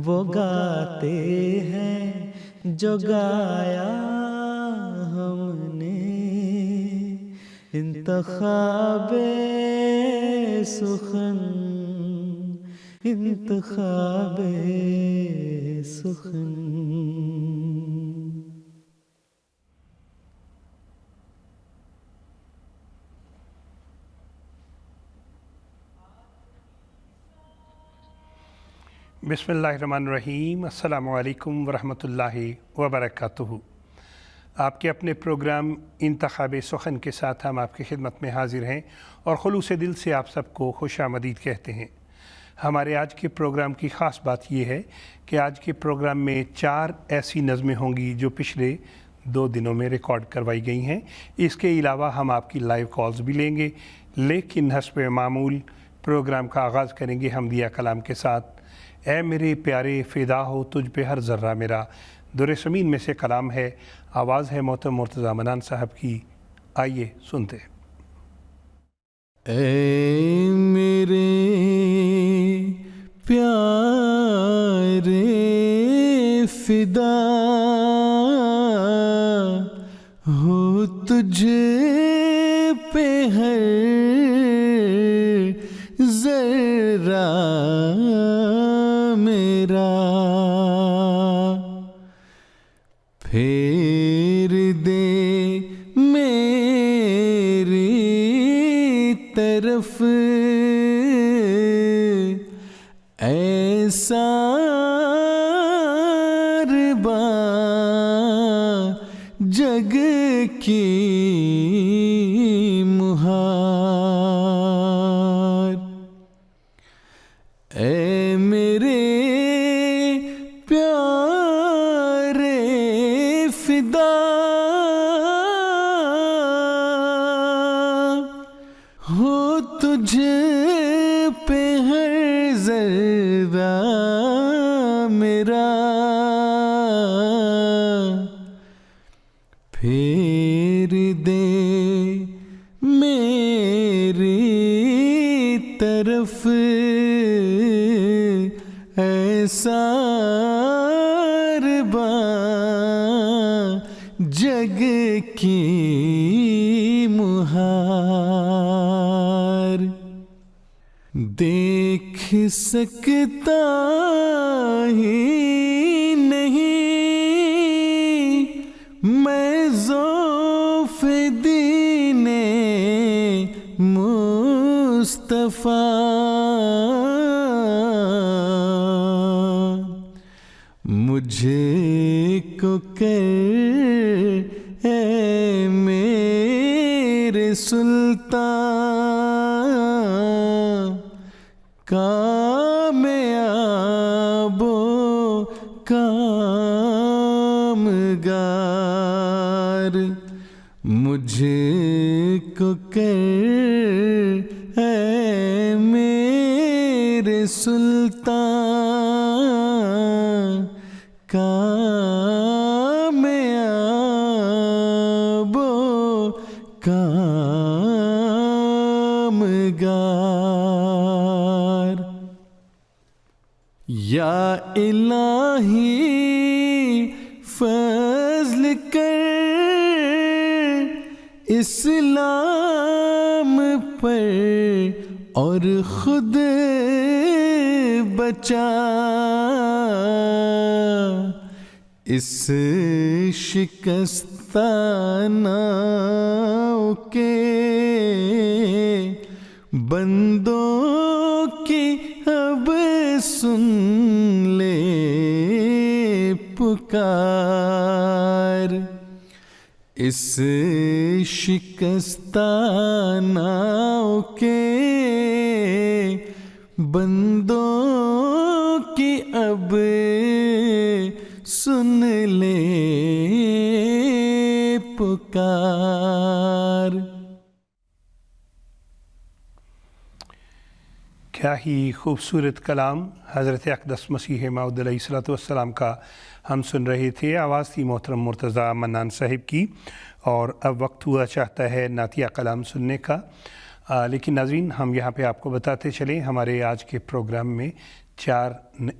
وہ گاتے ہیں جو گایا ہم نے، انتخاب سخن، انتخاب سخن۔ بسم اللہ الرحمن الرحیم۔ السلام علیکم ورحمۃ اللہ وبرکاتہ۔ آپ کے اپنے پروگرام انتخاب سخن کے ساتھ ہم آپ کی خدمت میں حاضر ہیں اور خلوص دل سے آپ سب کو خوش آمدید کہتے ہیں۔ ہمارے آج کے پروگرام کی خاص بات یہ ہے کہ آج کے پروگرام میں 4 ایسی نظمیں ہوں گی جو پچھلے 2 دنوں میں ریکارڈ کروائی گئی ہیں۔ اس کے علاوہ ہم آپ کی لائیو کالز بھی لیں گے، لیکن حسب معمول پروگرام کا آغاز کریں گے حمدیہ کلام کے ساتھ۔ اے میرے پیارے فدا ہو تجھ پہ ہر ذرہ میرا، در سمین میں سے کلام ہے، آواز ہے محترم مرتضیٰ منان صاحب کی۔ آئیے سنتے ہیں۔ اے میرے پیارے فدا ہو تجھ پہ ہر ذرہ میرا، پھیر دے میری طرف ایسا رباں جگ کی مہار۔ اے میرے پیارے فدا ہو تجھ پہ ہر ذرہ میرا، پھیر دے میری طرف ایسا رباں جگ کی مہار۔ دیکھ سکتا ہی نہیں میں ذوف دین مصطفیٰ، مجھے کو کر اے میرے سلطان کامیاب و کامگار، مجھے کو کر اے میرے سلطان کامیاب و کامگار۔ یا الہی فضل کر اسلام پر اور خود بچا، اس شکستہ ناؤ کے بندوں کی اب سن لے پکار، اس شکستہ ناؤ کے بندوں کی اب سن لے پکار۔ کیا ہی خوبصورت کلام حضرت اقدس مسیح موعود علیہ الصلوۃ والسلام کا ہم سن رہے تھے۔ آواز تھی محترم مرتضیٰ منان صاحب کی، اور اب وقت ہوا چاہتا ہے نعتیہ کلام سننے کا۔ لیکن ناظرین، ہم یہاں پہ آپ کو بتاتے چلیں ہمارے آج کے پروگرام میں 4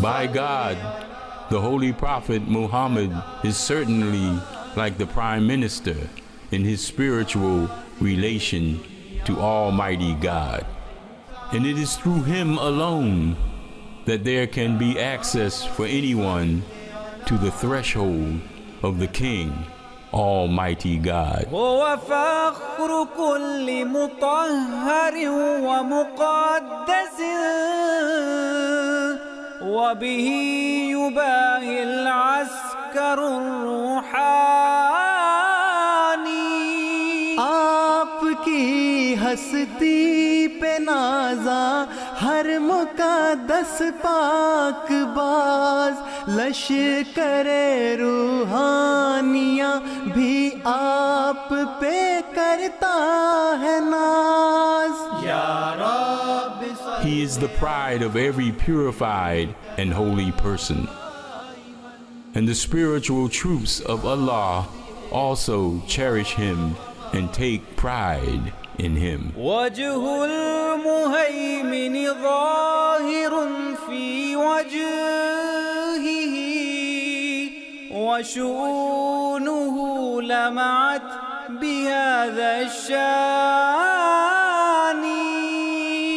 By God, the Holy Prophet Muhammad is certainly like the Prime Minister in his spiritual relation to Almighty God. And it is through him alone that there can be access for anyone to the threshold of the King, Almighty God. هو فخر كل مطهر ومقدس وبه يباهي العسكر الروحاني. آپ کی ہستی پہ نازا ہر مقدس پاک باز، لشکر روحانیاں بھی آپ پہ کرتا ہے ناز. یا رب He is the pride of every purified and holy person. And the spiritual troops of Allah also cherish him and take pride in him. وجه المهيمن ظاهر في وجهه وشؤونه لمعت بهذا الشان.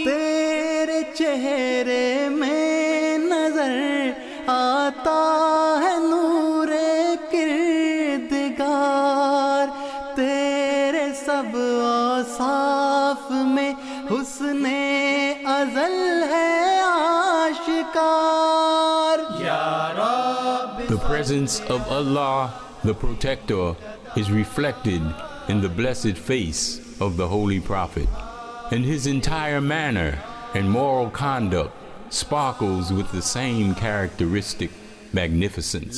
تیرے چہرے میں نظر آتا ہے نور کردگار، تیرے سب اوصاف میں حسن ازل ہے آشکار. یا رب The presence of Allah, the Protector, is reflected in the blessed face of the Holy Prophet, and his entire manner and moral conduct sparkles with the same characteristic magnificence.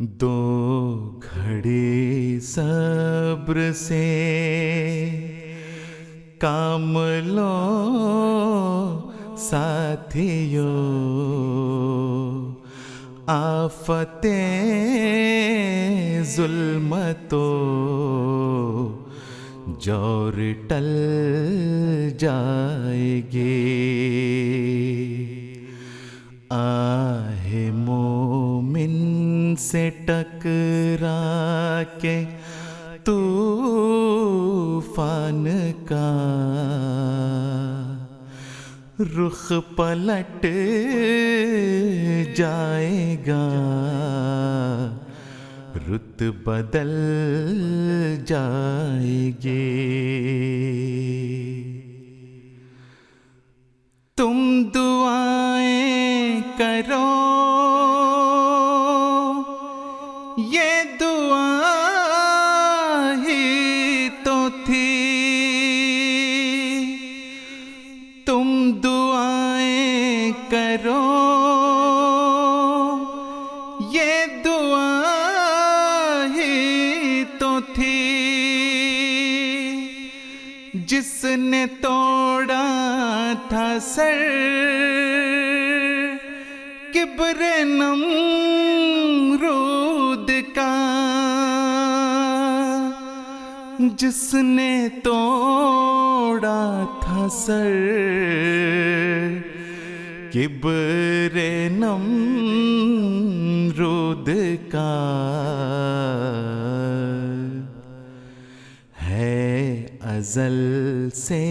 دو گھڑی صبر سے کام لو ساتھیو، آفتیں ظلمتوں جور ٹل جائے گی، آہ مومن سے ٹکرا کے طوفان کا رخ پلٹ جائے گا، رت بدل جائے گی۔ تم دعائیں کرو، یہ دعا ہی تو تھی، تم دعائیں کرو، یہ دعا ہی تو تھی، جس نے توڑا تھا سر کبر نمرود کا، جس نے توڑا تھا سر کبر نمرود کا، ہے ازل سے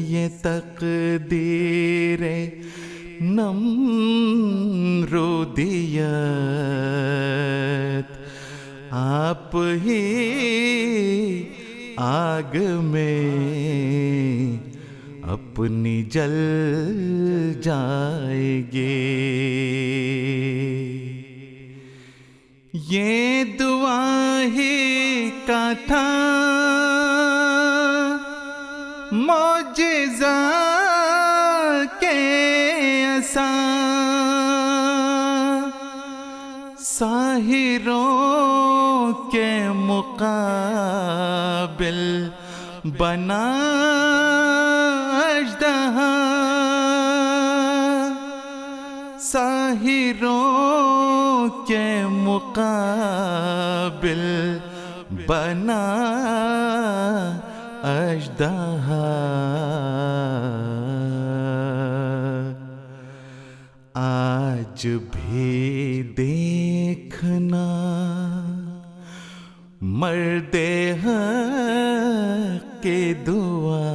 یہ تقدیر نمرودیت، آپ ہی آگ میں اپنی جل جائے گی۔ یہ دعا ہی کا تھا معجزہ کے عصا، ساحروں کے مقابل بنا اژدہا، ساحروں کے مقابل بنا اژدہا، آج بھی دیکھنا مرد حق کی دعا،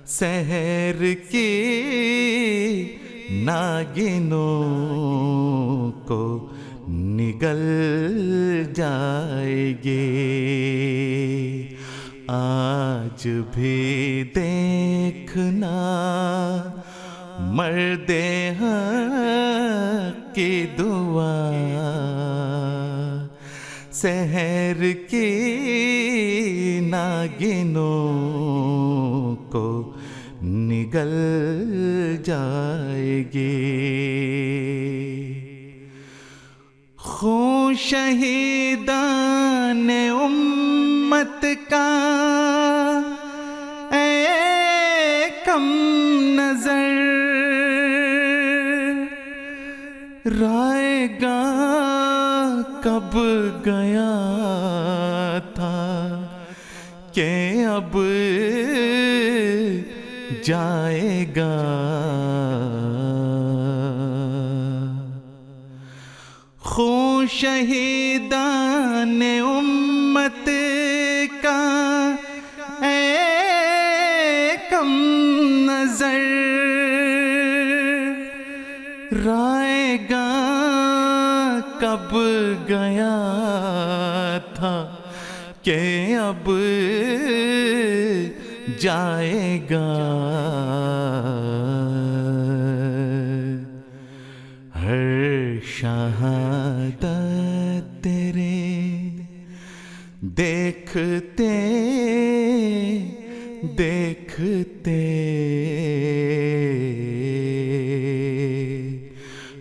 سحر کی ناگنوں کو نگل جائے گی، آج بھی دیکھنا مرد حق کی دعا، سحر کی ناگنوں کو نگل جائے گی۔ خون شہیدان امت کا اے کم نظر، رائے گا کب گیا تھا کہ اب جائے گا، خون شہیدان امت کا اے کم نظر، رائے گا کب گیا تھا کہ اب جائے گا، ہر شہادت تیرے دیکھتے دیکھتے،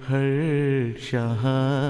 ہر شہادت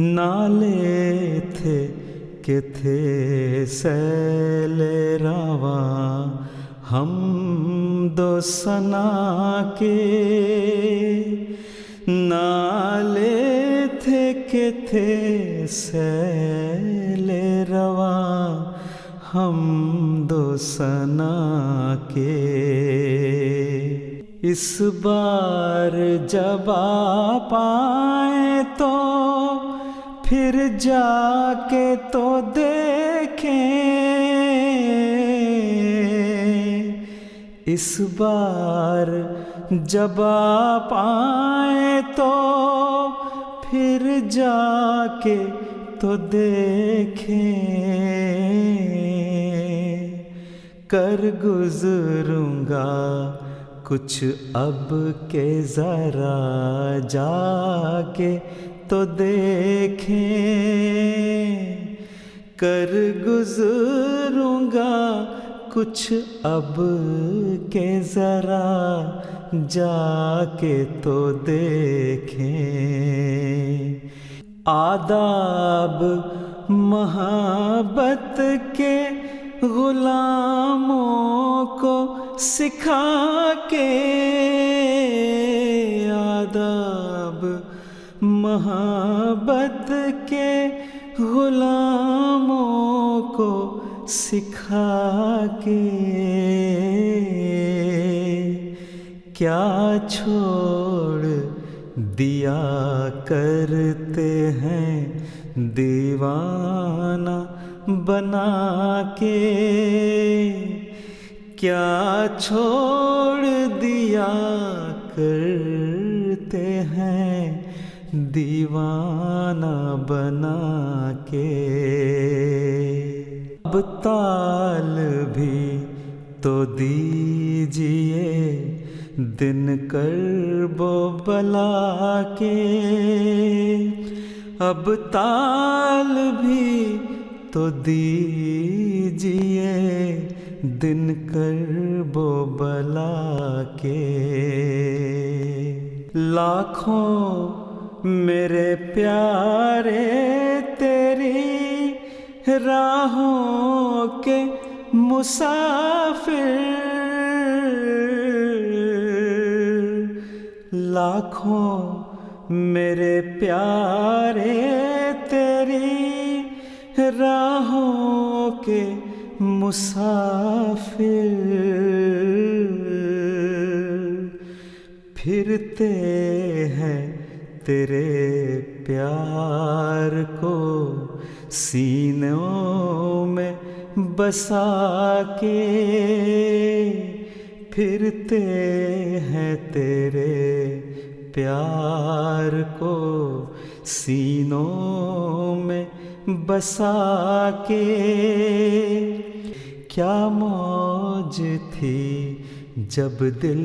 نالے تھے کہ تھے سیل رواں حمد و ثنا کے، نالے تھے کہ تھے سیل رواں حمد و ثنا کے۔ اس بار جب آپ آئیں تو پھر جا کے تو دیکھیں، اس بار جب آپ آئیں تو پھر جا کے تو دیکھیں، کر گزروں گا کچھ اب کے ذرا جا کے تو دیکھیں، کر گزروں گا کچھ اب کے ذرا جا کے تو دیکھیں۔ آداب محبت کے غلاموں کو سکھا کے، آداب محبت کے غلاموں کو سکھا کے، کیا چھوڑ دیا کرتے ہیں دیوانہ بنا کے، کیا چھوڑ دیا کرتے ہیں دیوانہ بنا کے۔ اب تال بھی تو دیجئے دن کرب و بلا کے، اب تال بھی تو دیجئے دن کرب و بلا کے۔ لاکھوں میرے پیارے تیری راہوں کے مسافر، لاکھوں میرے پیارے تیری راہوں کے مسافر، پھرتے ہیں تیرے پیار کو سینوں میں بسا کے، پھرتے ہیں تیرے پیار کو سینوں میں بسا کے۔ کیا موج تھی جب دل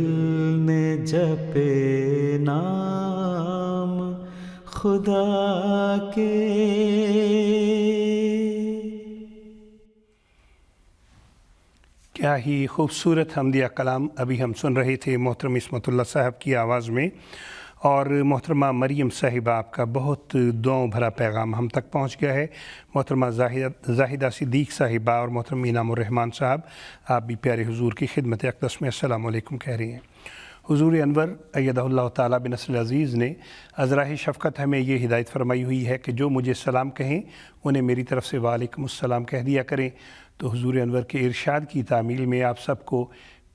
نے جپے نام خدا کے۔ کیا ہی خوبصورت حمدیہ کلام ابھی ہم سن رہے تھے محترم عصمت اللہ صاحب کی آواز میں، اور محترمہ مریم صاحبہ آپ کا بہت دعاؤں بھرا پیغام ہم تک پہنچ گیا ہے۔ محترمہ زاہدہ صدیق صاحبہ اور محترم انعام الرحمن صاحب، آپ بھی پیارے حضور کی خدمت اقدس میں السلام علیکم کہہ رہی ہیں۔ حضور انور ایدہ اللہ تعالیٰ بنصر العزیز نے عذراء شفقت ہمیں یہ ہدایت فرمائی ہوئی ہے کہ جو مجھے سلام کہیں انہیں میری طرف سے وعلیکم السلام کہہ دیا کریں۔ تو حضور انور کے ارشاد کی تعمیل میں آپ سب کو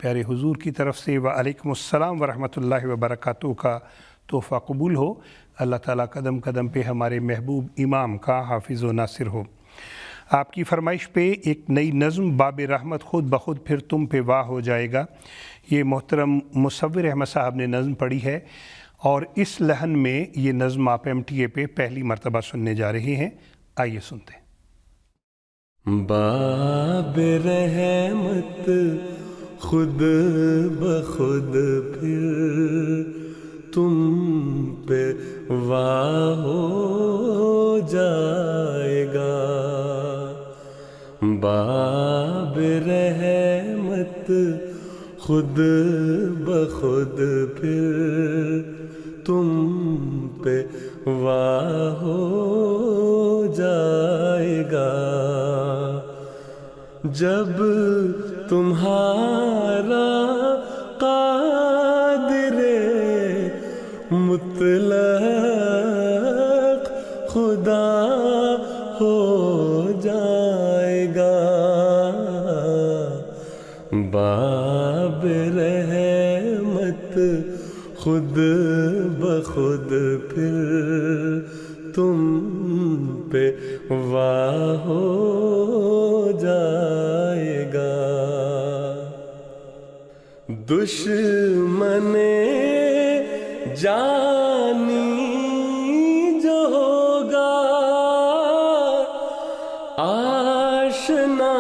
پیارے حضور کی طرف سے وعلیکم السلام ورحمۃ اللہ وبرکاتہ کا تحفہ قبول ہو۔ اللہ تعالیٰ قدم قدم پہ ہمارے محبوب امام کا حافظ و ناصر ہو۔ آپ کی فرمائش پہ ایک نئی نظم باب رحمت خود بخود پھر تم پہ واہ ہو جائے گا، یہ محترم مصور احمد صاحب نے نظم پڑھی ہے، اور اس لحن میں یہ نظم آپ MTA پہ پہلی مرتبہ سننے جا رہے ہیں۔ آئیے سنتے ہیں۔ باب رحمت خود بخود پھر تم پہ واہ ہو جائے گا، باب رحمت خود بخود پھر تم پہ واہ ہو جب تمہارا قادر مطلق خدا ہو جائے گا، باب رحمت خود بخود پھر تم پہ واہ ہو جائے گا۔ دشمن جانی جو ہوگا آشنا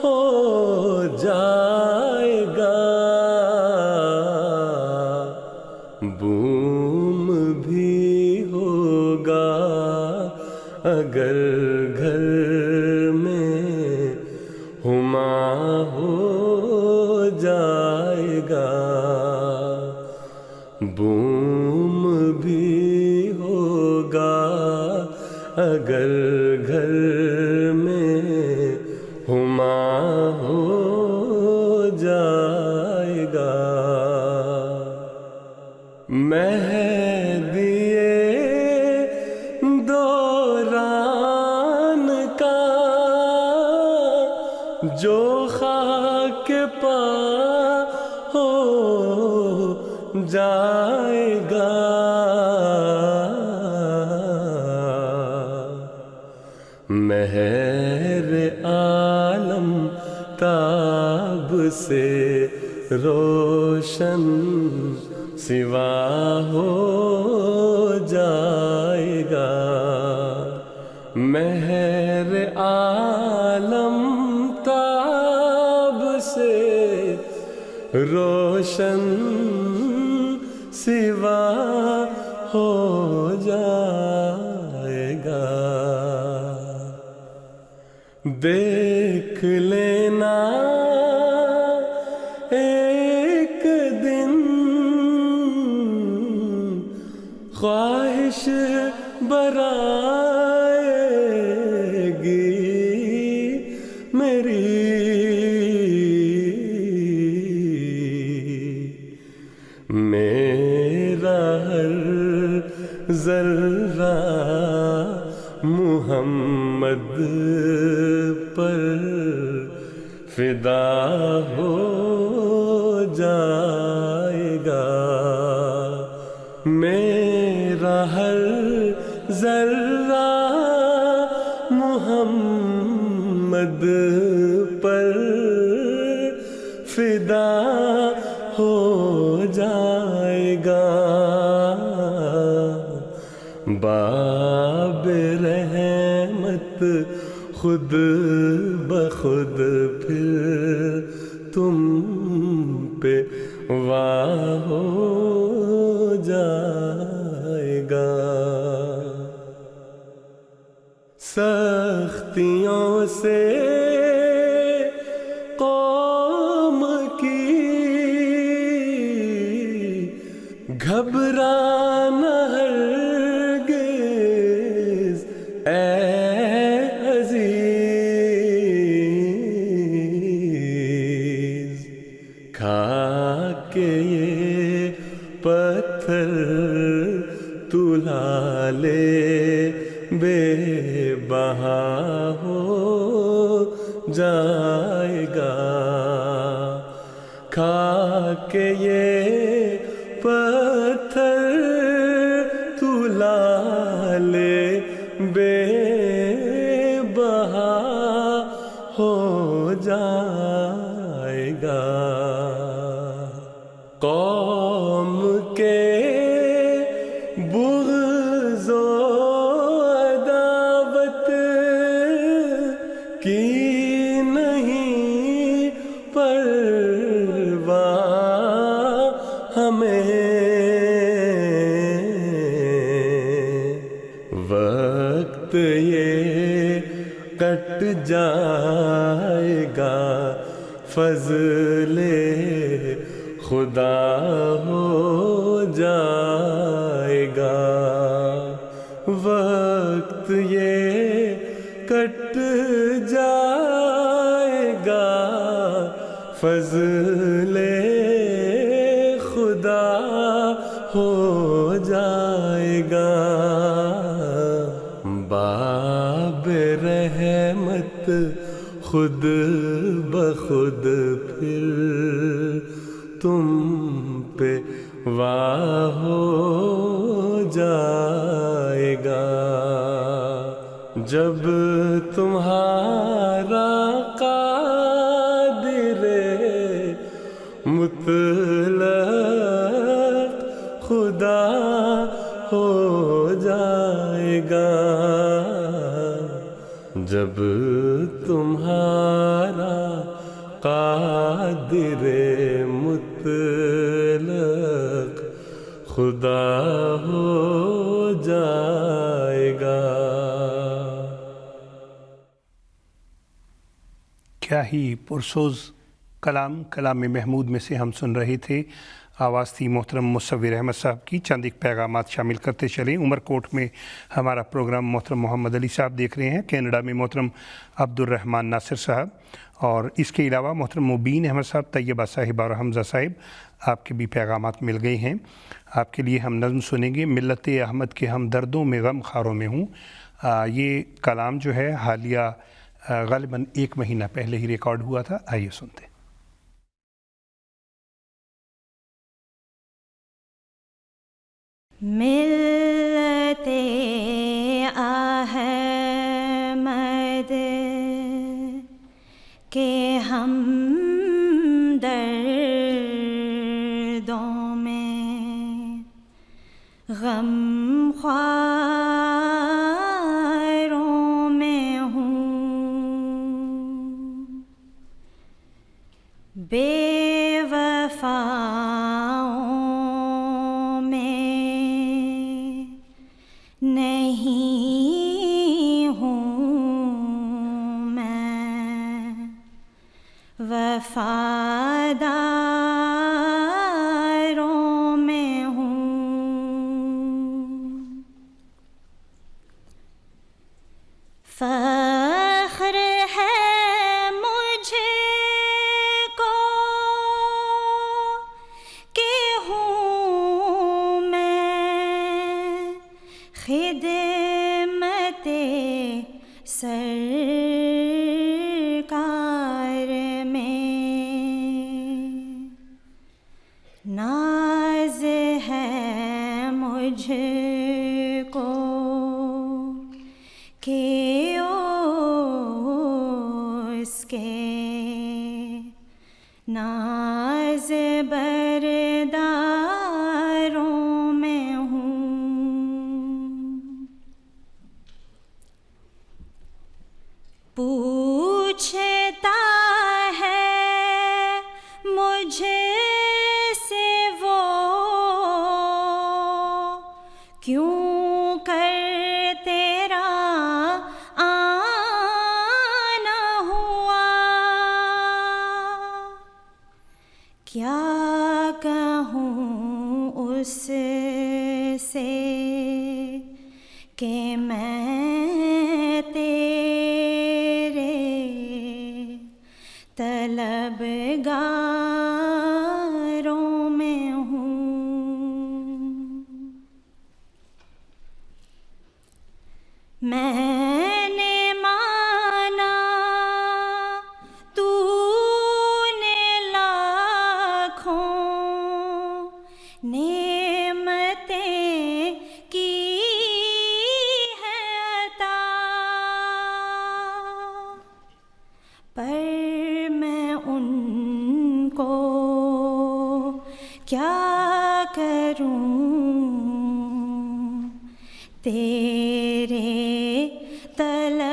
ہو جائے گا، بوم بھی ہوگا اگر گھر میں ہما ہو جائے گا، بوم بھی ہوگا اگر گھر میں ہما ہو جائے گا۔ مہدی دوران کا جو خاک پا ہو جائے گا، مہر عالم تاب سے روشن سوا ہو جائے گا، مہر عالم تاب سے روشن سوا ہو جائے گا۔ دیکھ لینا ایک دن خواہش برائے گی میری، میرا ہر ذرہ محمد پر فدا ہو جائے گا، میرا ہر ذرہ محمد پر فدا ہو جائے گا، باب رحمت خود بخود پھر تم پہ واہ ہو جائے گا۔ سختیوں سے قوم کی گھبرانا ہرگز اے عزیز، کھا کے یہ پتھر تلا لے بے بہا ہو جائے گا، کھا کے یہ پتھر تلا لے بے بہا ہو جائے گا، قوم کے بغض و عداوت کی نہیں پرواہ ہمیں، وقت یہ کٹ جائے گا، فضل خدا ہو جائے گا، وقت یہ کٹ جائے فضل خدا ہو جائے گا، باب رحمت خود بخود پھر تم پہ واہ ہو جائے گا، جب تمہارا قادر مطلق خدا ہو جائے گا، جب تمہارا قادر مطلق خدا ہو جائے گا۔ کیا ہی پرسوز کلام محمود میں سے ہم سن رہے تھے، آواز تھی محترم مصور احمد صاحب کی۔ چند ایک پیغامات شامل کرتے چلیں۔ عمر کوٹ میں ہمارا پروگرام محترم محمد علی صاحب دیکھ رہے ہیں، کینیڈا میں محترم عبد الرحمن ناصر صاحب، اور اس کے علاوہ محترم مبین احمد صاحب، طیبہ صاحبہ اور حمزہ صاحب، آپ کے بھی پیغامات مل گئے ہیں۔ آپ کے لیے ہم نظم سنیں گے، ملت احمد کے ہم دردوں میں غم خاروں میں ہوں۔ یہ کلام جو ہے حالیہ غالباً 1 مہینہ پہلے ہی ریکارڈ ہوا تھا، آئیے سنتے ہیں۔ ملت احمد کے ہم دردوں میں غم خواروں میں ہوں، بے وفاؤں میں نہیں ہوں میں، وفاداروں میں ہوں، فخر ہے مجھ کو کہ ہوں میں خدمت سرکار میں، ناز ہے مجھ کو کہ اس کے ناز برداروں میں ہوں، پوچھتا ہے مجھ سے وہ کیوں کر تیرا آنا ہوا، کیا کہوں اس سے کہ میں تیرے طلبگاروں میں ہوں، میں نے مانا تو نے لاکھوں نعمتیں کی ہے عطا، پر میں ان کو کیا کروں، تیرے طلبگاروں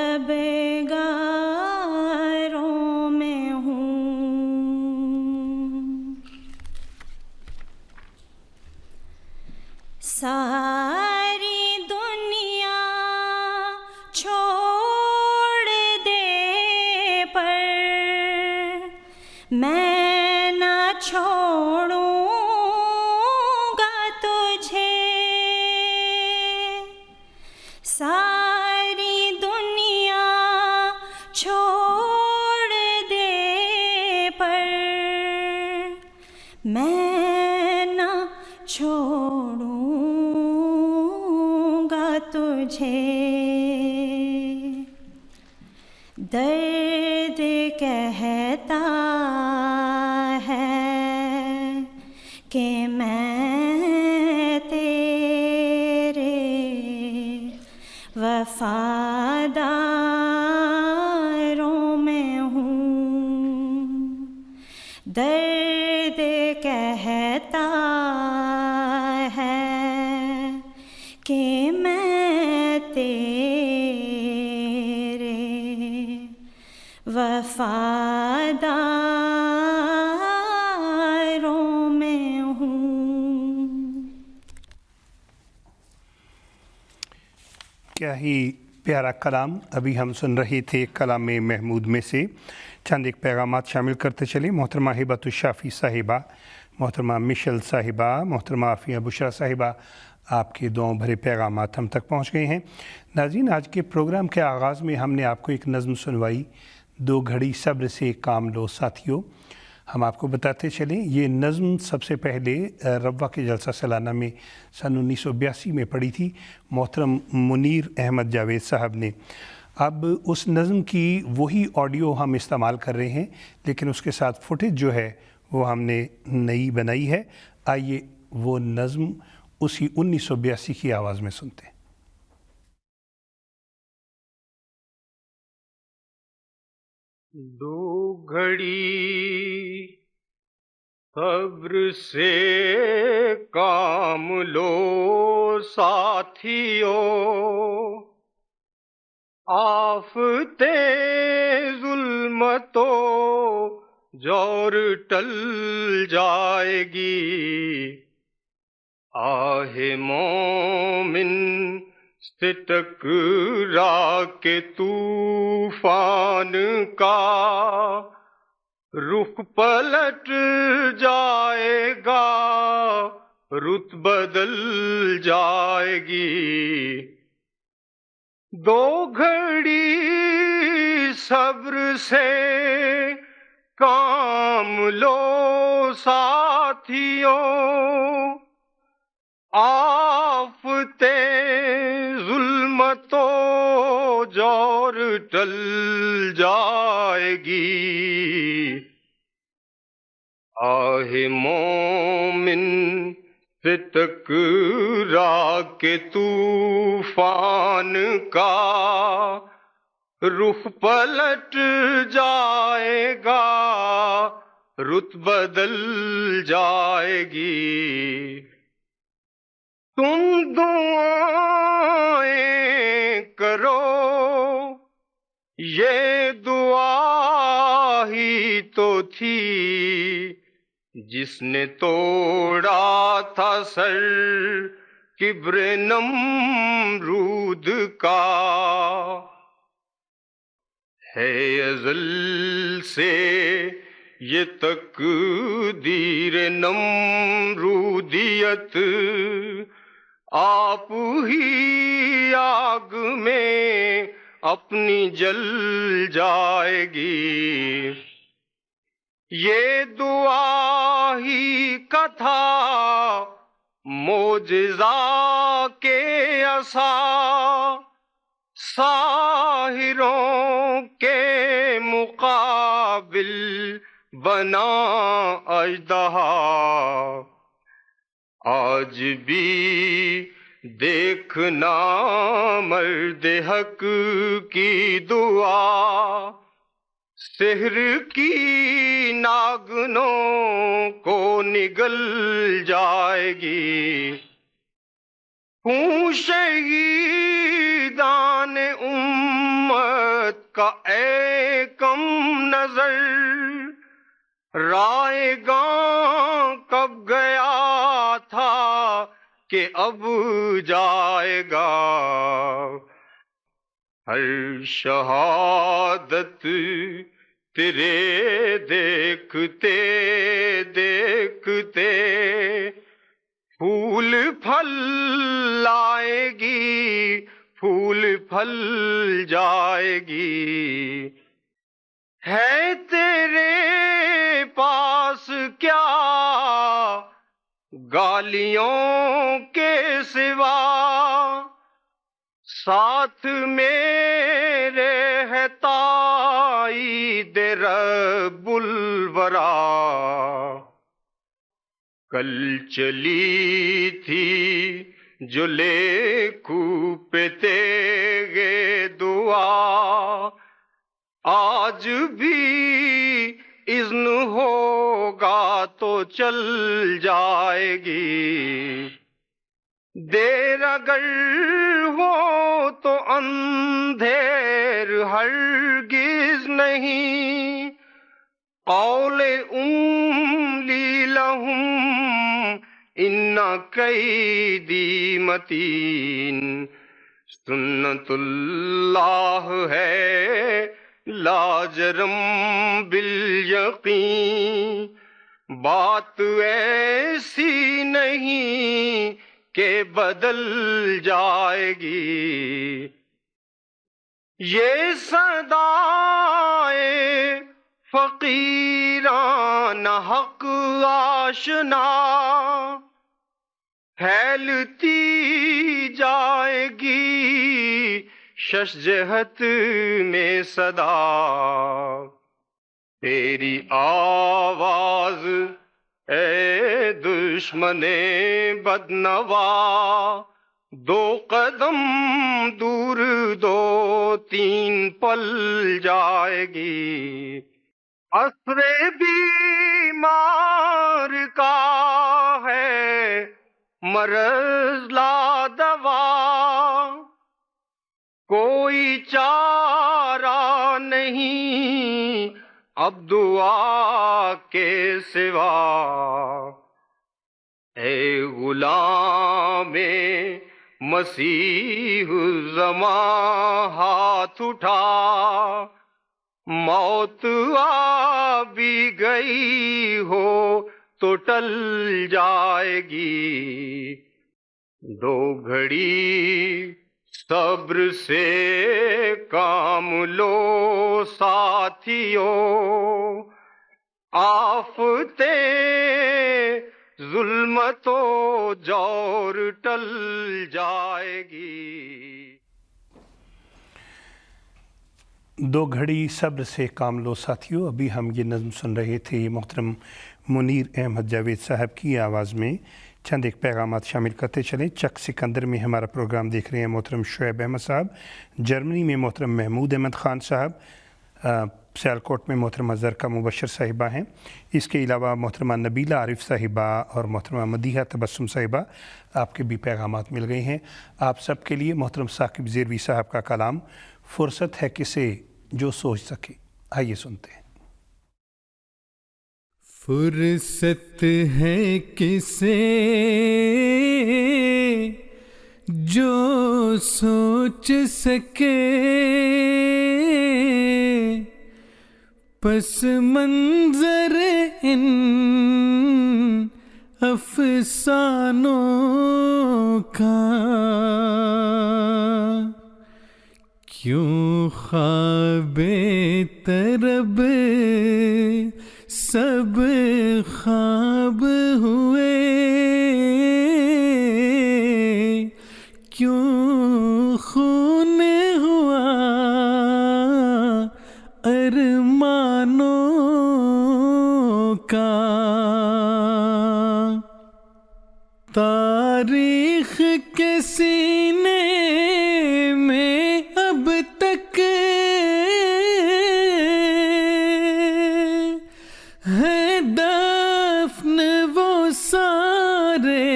میں ہوں، ساری دنیا چھوڑ دے پر میں نہ چھوڑوں گا تجھے، ساری دنیا چھوڑ دے پر درد کہتا ہے کہ میں تیرے وفاداروں میں ہوں. درد کہتا ہے کہ میں تیرے وفاداروں میں ہوں. کیا ہی پیارا کلام ابھی ہم سن رہے تھے. کلام محمود میں سے چند ایک پیغامات شامل کرتے چلے. محترمہ ہبۃ الشافی صاحبہ، محترمہ مشل صاحبہ، محترمہ عافیہ بشرا صاحبہ، آپ کے دعاؤں بھرے پیغامات ہم تک پہنچ گئے ہیں. ناظرین، آج کے پروگرام کے آغاز میں ہم نے آپ کو ایک نظم سنوائی، 2 گھڑی صبر سے کام لو ساتھیو. ہم آپ کو بتاتے چلیں یہ نظم سب سے پہلے ربوہ کے جلسہ سالانہ میں سن 1982 میں پڑھی تھی محترم منیر احمد جاوید صاحب نے. اب اس نظم کی وہی آڈیو ہم استعمال کر رہے ہیں، لیکن اس کے ساتھ فوٹیج جو ہے وہ ہم نے نئی بنائی ہے. آئیے وہ نظم اسی 1982 کی آواز میں سنتے ہیں. دو گھڑی صبر سے کام لو ساتھیو، آفت ظلمت و جور ٹل جائے گی. آہ مومن سے ٹکرا کے طوفان کا رخ پلٹ جائے گا، رت بدل جائے گی. 2 گھڑی صبر سے کام لو ساتھیوں، آفت ظلمت و جور ٹل جائے گی. آہ مومن سے ٹکرا کے طوفان کا رخ پلٹ جائے گا، رت بدل جائے گی. تم دعائیں کرو، یہ دعا ہی تو تھی جس نے توڑا تھا سر کبر نمرود کا. ہے ازل سے یہ تقدیر نمرودیت، آپ ہی آگ میں اپنی جل جائے گی. یہ دعا ہی کا تھا معجزہ کے عصا، ساحروں کے مقابل بنا اژدہا. آج بھی دیکھنا مرد حق کی دعا، سحر کی ناگنوں کو نگل جائے گی. ہوں شہیدان امت کا اے کم نظر، رائے گاں کب گیا تھا کہ اب جائے گا. ہر شہادت تیرے دیکھتے دیکھتے پھول پھل لائے گی، پھول پھل جائے گی. ہے تیرے پاس کیا گالیوں کے سوا، ساتھ میرے ہے تائید رب الورا، کل چلی تھی جو لے کوپتے گے دعا، آج بھی اذن ہوگا تو چل جائے گی، دیر اگر ہو تو اندھیر ہرگز نہیں، قول املی لہم ان کیدی متین، سنت اللہ ہے لاجرم بالیقین، بات ایسی نہیں کہ بدل جائے گی، یہ صدائے فقیران حق آشنا پھیلتی جائے گی شش جہت میں صدا، تیری آواز اے دشمن بدنوا، دو قدم دور دو تین پل جائے گی، عصر بیمار کا ہے مرض لا دوا، کوئی چارہ نہیں اب دعا کے سوا، اے غلام مسیح الزمان ہاتھ اٹھا، موت آ بھی گئی ہو تو ٹل جائے گی، دو گھڑی صبر سے کام لو ساتھیو، آفتے ظلمت و جور ٹل جائے گی۔ دو گھڑی صبر سے کام لو ساتھیو، ابھی ہم یہ نظم سن رہے تھے محترم منیر احمد جاوید صاحب کی آواز میں۔ چند ایک پیغامات شامل کرتے چلیں۔ چک سکندر میں ہمارا پروگرام دیکھ رہے ہیں محترم شعیب احمد صاحب، جرمنی میں محترم محمود احمد خان صاحب، سیالکوٹ میں محترمہ زرکا مبشر صاحبہ ہیں، اس کے علاوہ محترمہ نبیلہ عارف صاحبہ اور محترمہ مدیحہ تبسم صاحبہ، آپ کے بھی پیغامات مل گئے ہیں۔ آپ سب کے لیے محترم ثاقب زیروی صاحب کا کلام، فرصت ہے کسے جو سوچ سکے، آئیے سنتے ہیں۔ فرصت ہے کسے جو سوچ سکے، پس منظر ان افسانوں کا، کیوں خواب طرب سب خواب ہوئے، کیوں خون ہوا ارمانوں کا، تاریخ کے سینے میں اب تک ہے دفن وہ سارے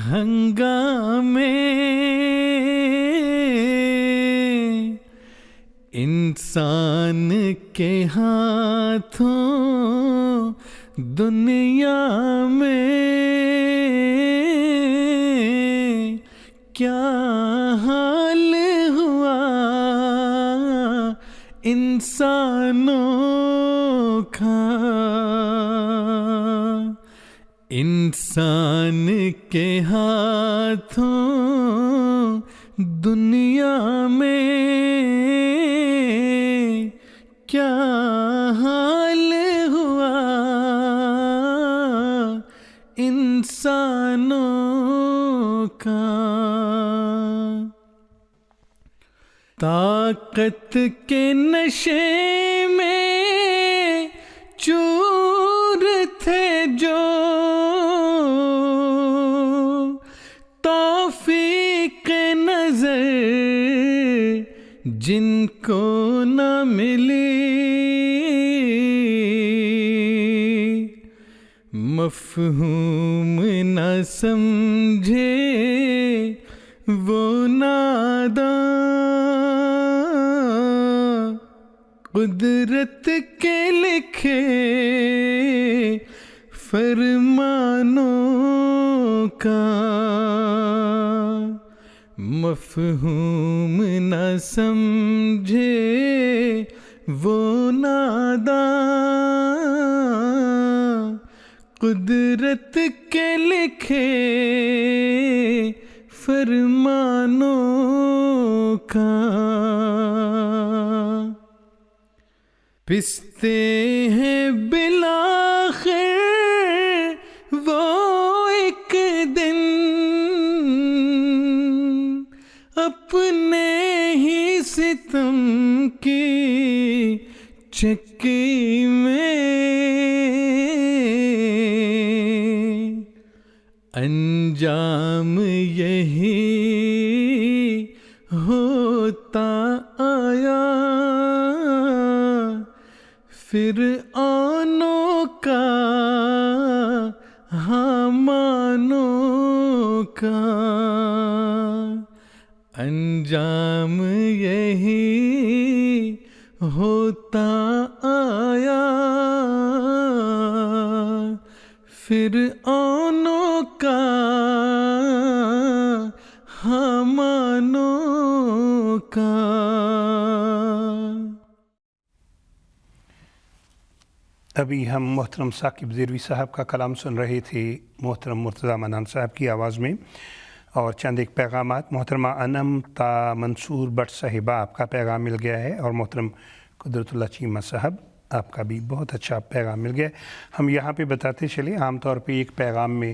ہنگامے، انسان کے ہاتھوں دنیا میں کیا حال ہوا انسانوں کا، انسان کے ہاتھوں دنیا میں کیا حال ہوا انسانوں کا۔ طاقت کے نشے میں چور تھے جو توفیق نظر جن کو نہ ملی مفہوم نہ سمجھے وہ ناداں قدرت کے لکھے فرمانوں کا مفہوم نہ سمجھے وہ ناداں قدرت کے لکھے فرمانوں کا پستے ہیں بالآخر وہ ایک دن اپنے ہی ستم کی چکی میں انجام یہی ہوتا آیا فرعونوں کا حامانوں کا انجام یہی ہوتا آیا فرعونوں کا حامانوں کا. ابھی ہم محترم ثاقب ضیروی صاحب کا کلام سن رہے تھے محترم مرتضیٰ منان صاحب کی آواز میں، اور چند ایک پیغامات. محترمہ انم تا منصور بٹ صاحبہ آپ کا پیغام مل گیا ہے، اور محترم قدرت اللہ چیمہ صاحب آپ کا بھی بہت اچھا پیغام مل گیا. ہم یہاں پہ بتاتے چلے عام طور پہ ایک پیغام میں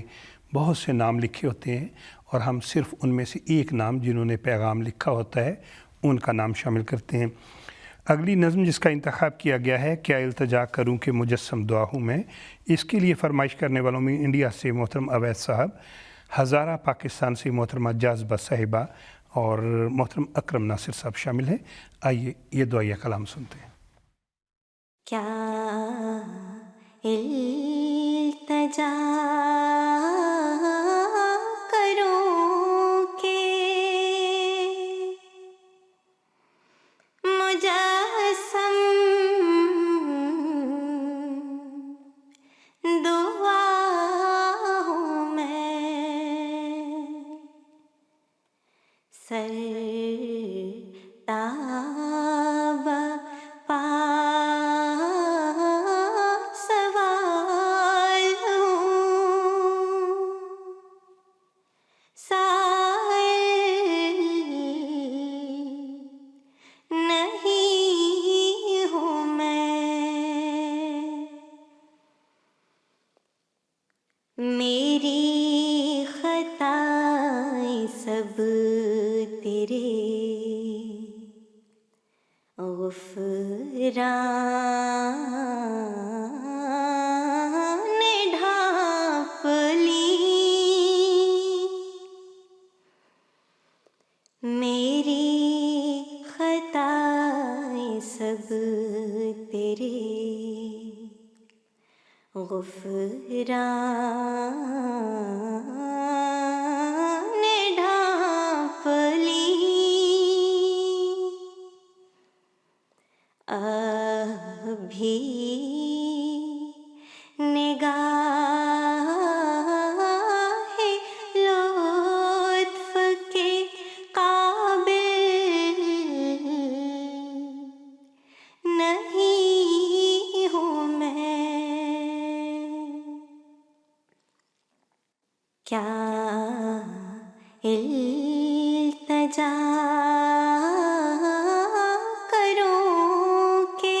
بہت سے نام لکھے ہوتے ہیں، اور ہم صرف ان میں سے ایک نام جنہوں نے پیغام لکھا ہوتا ہے ان کا نام شامل کرتے ہیں. اگلی نظم جس کا انتخاب کیا گیا ہے کیا التجا کروں کہ مجسم دعا ہوں میں، اس کے لیے فرمائش کرنے والوں میں انڈیا سے محترم اویس صاحب، ہزارہ پاکستان سے محترمہ جاذبہ صاحبہ اور محترم اکرم ناصر صاحب شامل ہیں. آئیے یہ دعائیہ کلام سنتے ہیں. کیا التجا کروں کہ مجسم دعا ہوں میں، سر تاب پا میری خطائیں سب تیرے غفران نے ڈھانپ لی، میری خطائیں سب تیرے غفران نے ڈھانپ لی. ابھی نگاہ لطف کے قابل نہیں ہوں میں، کیا التجا کروں کہ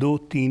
2-3